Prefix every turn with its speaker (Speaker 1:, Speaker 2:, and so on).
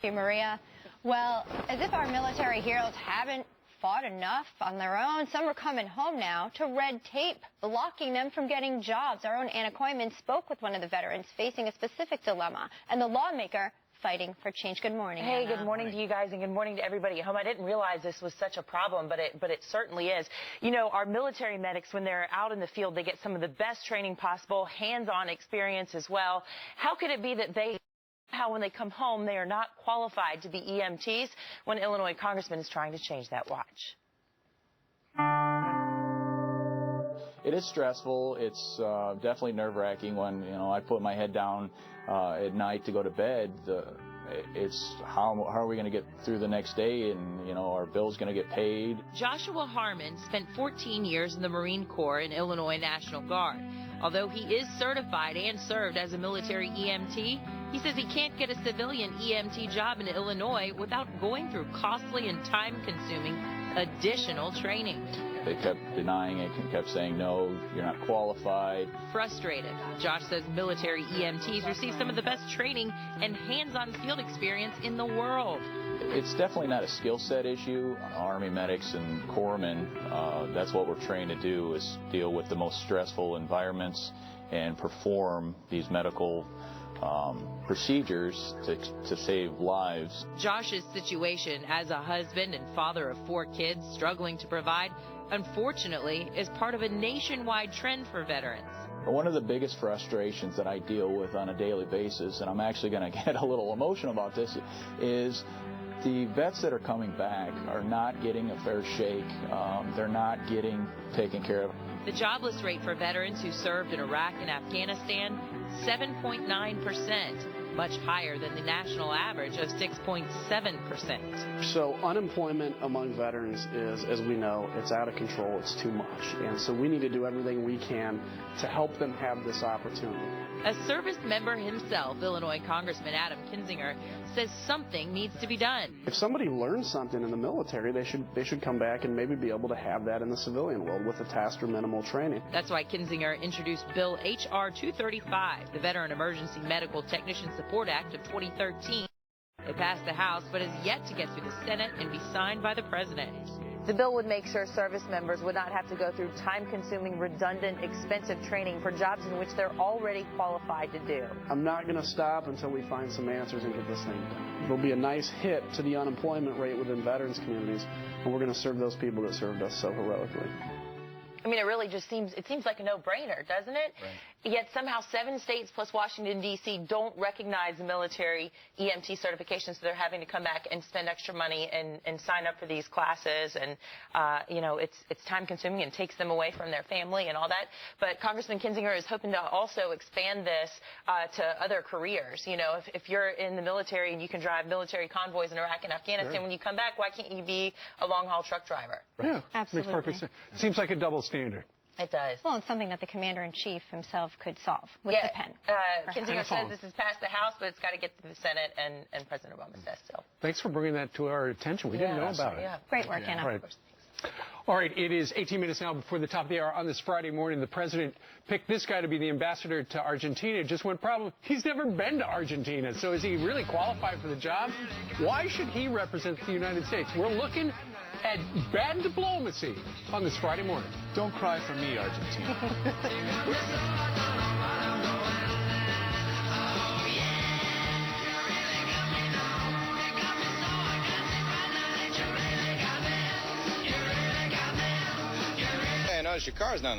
Speaker 1: Maria. Well, as if our military heroes haven't fought enough on their own, some are coming home now to red tape, blocking them from getting jobs. Our own Anna Koyman spoke with one of the veterans facing a specific dilemma, and the lawmaker fighting for change. Good morning,
Speaker 2: Hey,
Speaker 1: Anna.
Speaker 2: good morning to you guys, and good morning to everybody at home. I didn't realize this was such a problem, but it certainly is. You know, our military medics, when they're out in the field, they get some of the best training possible, hands-on experience as well. How could it be that when they come home, they are not qualified to be EMTs when Illinois Congressman is trying to change that? Watch.
Speaker 3: It is stressful. It's definitely nerve-wracking when, I put my head down at night to go to bed. It's how are we going to get through the next day, and, our bill's going to get paid.
Speaker 2: Joshua Harmon spent 14 years in the Marine Corps and Illinois National Guard. Although he is certified and served as a military EMT, he says he can't get a civilian EMT job in Illinois without going through costly and time-consuming additional training.
Speaker 3: They kept denying it and kept saying, no, you're not qualified.
Speaker 2: Frustrated, Josh says military EMTs receive some of the best training and hands-on field experience in the world.
Speaker 3: It's definitely not a skill set issue. Army medics and corpsmen, that's what we're trained to do, is deal with the most stressful environments and perform these medical procedures to save lives.
Speaker 2: Josh's situation as a husband and father of 4 kids struggling to provide, unfortunately, is part of a nationwide trend for veterans.
Speaker 3: One of the biggest frustrations that I deal with on a daily basis, and I'm actually going to get a little emotional about this, is the vets that are coming back are not getting a fair shake. They're not getting taken care of.
Speaker 2: The jobless rate for veterans who served in Iraq and Afghanistan, 7.9%, much higher than the national average of 6.7%.
Speaker 4: So unemployment among veterans is, as we know, it's out of control. It's too much. And so we need to do everything we can to help them have this opportunity.
Speaker 2: A service member himself, Illinois Congressman Adam Kinzinger, says something needs to be done.
Speaker 4: If somebody learns something in the military, they should come back and maybe be able to have that in the civilian world with a task or minimal training.
Speaker 2: That's why Kinzinger introduced Bill H.R. 235, the Veteran Emergency Medical Technician Support Act of 2013. It passed the House, but has yet to get through the Senate and be signed by the President. The bill would make sure service members would not have to go through time-consuming, redundant, expensive training for jobs in which they're already qualified to do.
Speaker 4: I'm not going to stop until we find some answers and get this thing done. There'll be a nice hit to the unemployment rate within veterans communities, and we're going to serve those people that served us so heroically.
Speaker 2: I mean, it really just seems like a no-brainer, doesn't it?
Speaker 3: Right.
Speaker 2: Yet somehow 7 states plus Washington, D.C. don't recognize the military EMT certifications, so they're having to come back and spend extra money and sign up for these classes. And, it's time-consuming and takes them away from their family and all that. But Congressman Kinzinger is hoping to also expand this to other careers. If you're in the military and you can drive military convoys in Iraq and Afghanistan,
Speaker 5: Sure.
Speaker 2: when you come back, why can't you be a long-haul truck driver?
Speaker 5: Yeah,
Speaker 1: Absolutely.
Speaker 5: makes perfect sense. Seems like a double standard.
Speaker 2: It does.
Speaker 1: Well, it's something that the commander-in-chief himself could solve with the pen.
Speaker 2: Kinzinger says this is past the House, but it's got to get to the Senate and President Obama's desk still.
Speaker 5: Thanks for bringing that to our attention. We didn't know about it.
Speaker 2: Yeah.
Speaker 1: Great work, Anna.
Speaker 5: All right. All right, it is 18 minutes now before the top of the hour on this Friday morning. The president picked this guy to be the ambassador to Argentina. Just one problem. He's never been to Argentina. So is he really qualified for the job? Why should he represent the United States? We're looking at bad diplomacy on this Friday morning.
Speaker 3: Don't cry for me, Argentina.
Speaker 6: Hey, I noticed your car's not in the